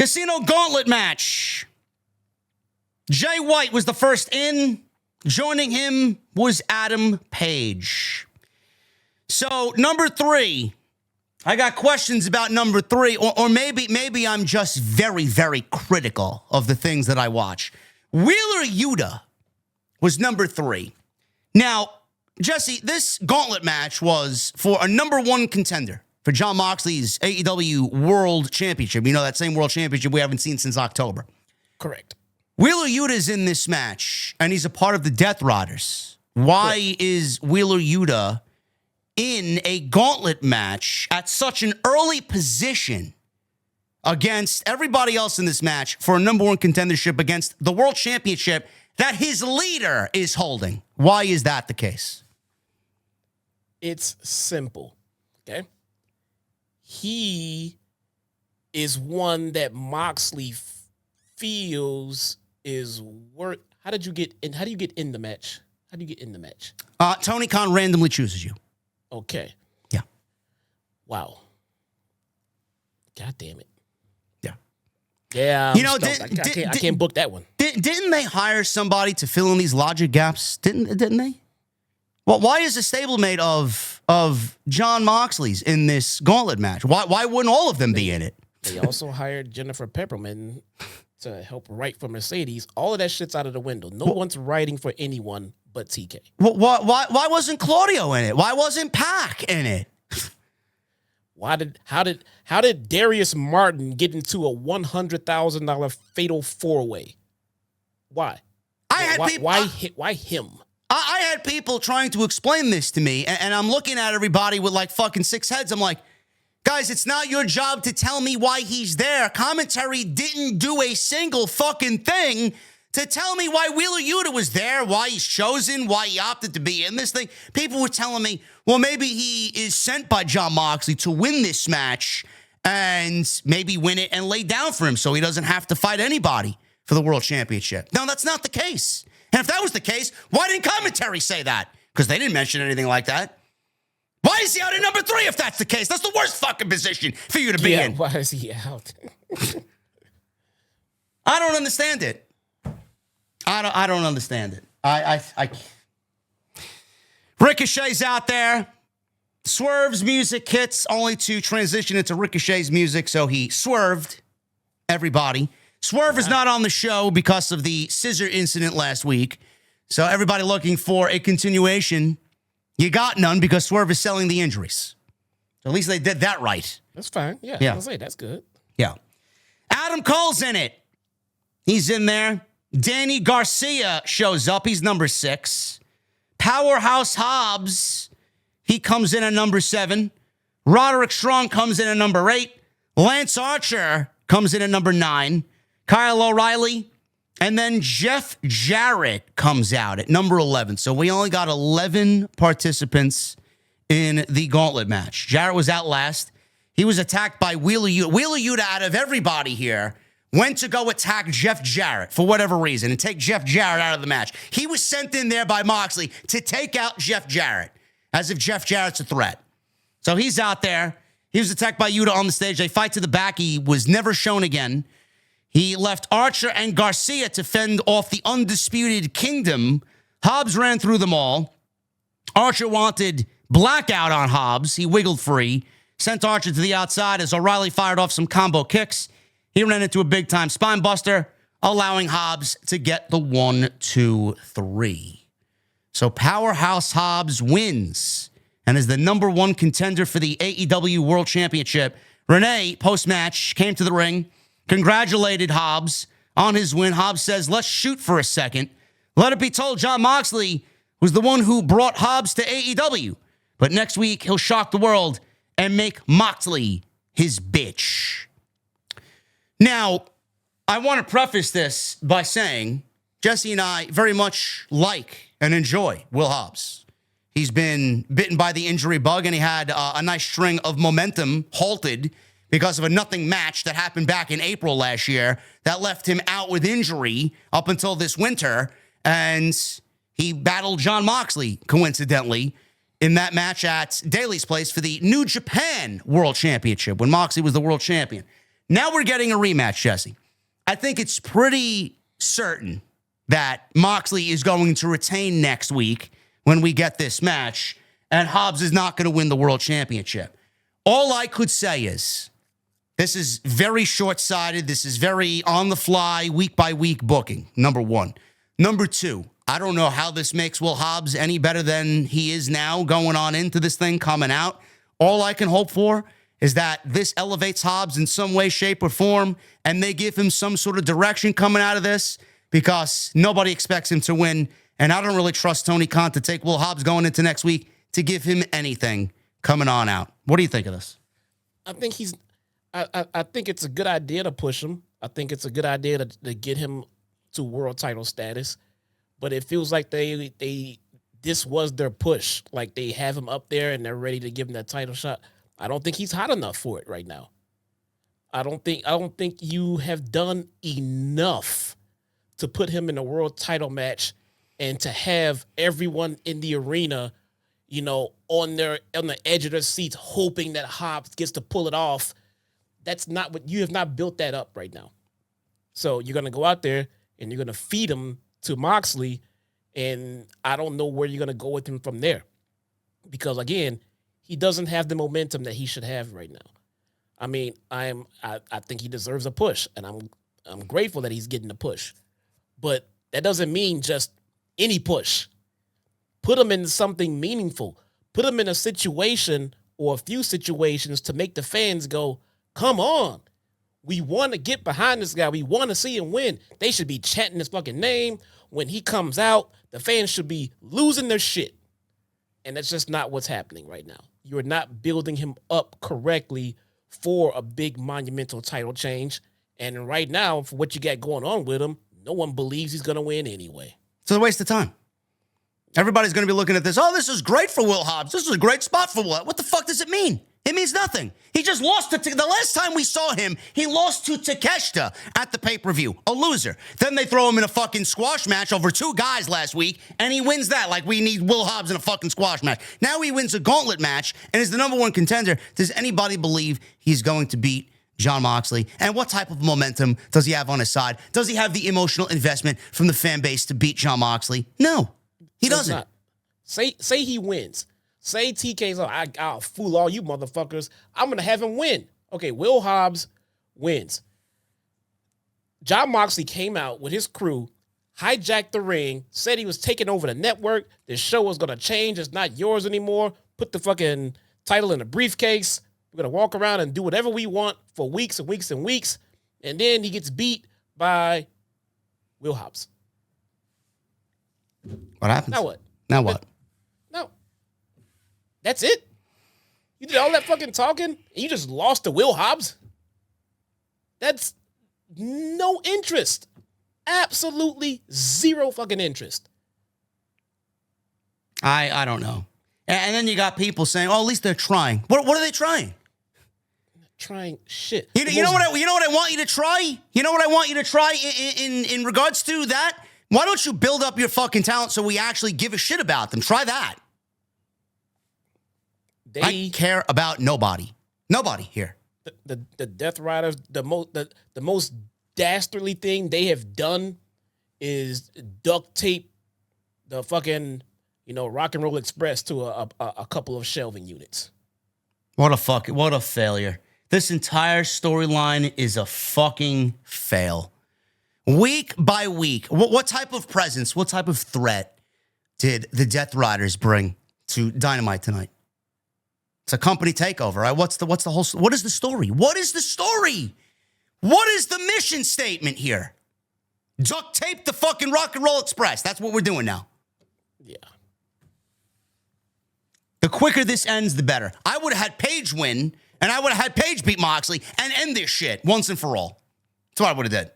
Casino Gauntlet match. Jay White was the first in. Joining him was Adam Page. So, number 3. I got questions about number 3, or maybe I'm just very, very critical of the things that I watch. Wheeler Yuta was number 3. Now, Jesse, this Gauntlet match was for a number 1 contender for Jon Moxley's AEW World Championship. You know, that same World Championship we haven't seen since October. Correct. Wheeler Yuta's in this match, and he's a part of the Death Riders. Why is Wheeler Yuta in a Gauntlet match at such an early position against everybody else in this match for a number 1 contendership against the World Championship that his leader is holding? Why is that the case? It's simple, okay? He is one that Moxley feels is worth. How do you get in the match? How do you get in the match? Tony Khan randomly chooses you. Okay. Yeah. Wow. God damn it. Yeah. Yeah. You know, I can't book that one. Didn't they hire somebody to fill in these logic gaps? Didn't they? Well, why is a stablemate of Jon Moxley's in this Gauntlet match? Why wouldn't all of them be in it? They also hired Jennifer Pepperman to help write for Mercedes. All of that shit's out of the window. No one's writing for anyone but TK. Why wasn't Claudio in it? Why wasn't Pac in it? How did Darius Martin get into a $100,000 fatal 4-way? Why? Why him? I had people trying to explain this to me, and I'm looking at everybody with like fucking 6 heads. I'm like, guys, it's not your job to tell me why he's there. Commentary didn't do a single fucking thing to tell me why Wheeler Yuta was there, why he's chosen, why he opted to be in this thing. People were telling me, well, maybe he is sent by Jon Moxley to win this match and maybe win it and lay down for him so he doesn't have to fight anybody for the World Championship. No, that's not the case. And if that was the case, why didn't commentary say that? Because they didn't mention anything like that. Why is he out at number 3 if that's the case? That's the worst fucking position for you to be in. Why is he out? I don't understand it. I don't understand it. I Ricochet's out there. Swerve's music hits only to transition into Ricochet's music, so he swerved everybody. Swerve is not on the show because of the scissor incident last week. So everybody looking for a continuation, you got none because Swerve is selling the injuries. So at least they did that right. That's fine. Yeah. I'll say that's good. Yeah. Adam Cole's in it. He's in there. Danny Garcia shows up. He's number 6. Powerhouse Hobbs, he comes in at number 7. Roderick Strong comes in at number 8. Lance Archer comes in at number 9. Kyle O'Reilly, and then Jeff Jarrett comes out at number 11. So we only got 11 participants in the Gauntlet match. Jarrett was out last. He was attacked by Wheeler Yuta. Wheeler Yuta, out of everybody here, went to go attack Jeff Jarrett for whatever reason and take Jeff Jarrett out of the match. He was sent in there by Moxley to take out Jeff Jarrett, as if Jeff Jarrett's a threat. So he's out there. He was attacked by Yuta on the stage. They fight to the back. He was never shown again. He left Archer and Garcia to fend off the Undisputed Kingdom. Hobbs ran through them all. Archer wanted blackout on Hobbs. He wiggled free, sent Archer to the outside as O'Reilly fired off some combo kicks. He ran into a big-time spine buster, allowing Hobbs to get the 1, 2, 3. So Powerhouse Hobbs wins and is the number 1 contender for the AEW World Championship. Renee, post-match, came to the ring, congratulated Hobbs on his win. Hobbs says, let's shoot for a second. Let it be told Jon Moxley was the one who brought Hobbs to AEW. But next week, he'll shock the world and make Moxley his bitch. Now, I want to preface this by saying Jesse and I very much like and enjoy Will Hobbs. He's been bitten by the injury bug, and he had a nice string of momentum halted because of a nothing match that happened back in April last year that left him out with injury up until this winter. And he battled Jon Moxley, coincidentally, in that match at Daly's place for the New Japan World Championship when Moxley was the world champion. Now we're getting a rematch, Jesse. I think it's pretty certain that Moxley is going to retain next week when we get this match, and Hobbs is not going to win the world championship. All I could say is this is very short-sighted. This is very on-the-fly, week-by-week booking, number one. Number two, I don't know how this makes Will Hobbs any better than he is now going on into this thing, coming out. All I can hope for is that this elevates Hobbs in some way, shape, or form, and they give him some sort of direction coming out of this, because nobody expects him to win, and I don't really trust Tony Khan to take Will Hobbs going into next week to give him anything coming on out. What do you think of this? I think I think it's a good idea to push him. I think it's a good idea to get him to world title status, but it feels like this was their push. Like they have him up there and they're ready to give him that title shot. I don't think he's hot enough for it right now. I don't think you have done enough to put him in a world title match and to have everyone in the arena, on the edge of their seats, hoping that Hobbs gets to pull it off. That's not what you have not built that up right now. So you're going to go out there and you're going to feed him to Moxley, and I don't know where you're going to go with him from there, because again, he doesn't have the momentum that he should have right now. I mean, I think he deserves a push, and I'm grateful that he's getting a push, but that doesn't mean just any push. Put him in something meaningful. Put him in a situation or a few situations to make the fans go, come on. We want to get behind this guy. We want to see him win. They should be chanting his fucking name. When he comes out, the fans should be losing their shit. And that's just not what's happening right now. You're not building him up correctly for a big monumental title change. And right now, for what you got going on with him, no one believes he's going to win anyway. It's a waste of time. Everybody's going to be looking at this. Oh, this is great for Will Hobbs. This is a great spot for Will. What the fuck does it mean? It means nothing. He just lost to the last time we saw him, he lost to Takeshita at the pay-per-view. A loser. Then they throw him in a fucking squash match over two guys last week, and he wins that like we need Will Hobbs in a fucking squash match. Now he wins a gauntlet match and is the number one contender. Does anybody believe he's going to beat Jon Moxley? And what type of momentum does he have on his side? Does he have the emotional investment from the fan base to beat Jon Moxley? No, he doesn't. Say he wins. Say TK's, I'll fool all you motherfuckers. I'm going to have him win. Okay, Will Hobbs wins. Jon Moxley came out with his crew, hijacked the ring, said he was taking over the network. This show was going to change. It's not yours anymore. Put the fucking title in a briefcase. We're going to walk around and do whatever we want for weeks and weeks and weeks. And then he gets beat by Will Hobbs. What happens? Now what? Now what? No. That's it? You did all that fucking talking and you just lost to Will Hobbs? That's no interest. Absolutely zero fucking interest. I don't know. And then you got people saying, oh, at least they're trying. What are they trying? Trying shit. You know what I want you to try? You know what I want you to try in regards to that? Why don't you build up your fucking talent so we actually give a shit about them? Try that. I care about nobody. Nobody here. The Death Riders, the most dastardly thing they have done is duct tape the fucking, Rock and Roll Express to a couple of shelving units. What a failure. This entire storyline is a fucking fail. Week by week, what type of presence, what type of threat did the Death Riders bring to Dynamite tonight? It's a company takeover, right? What is the story? What is the story? What is the mission statement here? Duct tape the fucking Rock and Roll Express. That's what we're doing now. Yeah. The quicker this ends, the better. I would have had Paige win, and I would have had Paige beat Moxley and end this shit once and for all. That's what I would have did.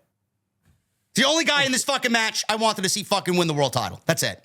The only guy in this fucking match I wanted to see fucking win the world title. That's it.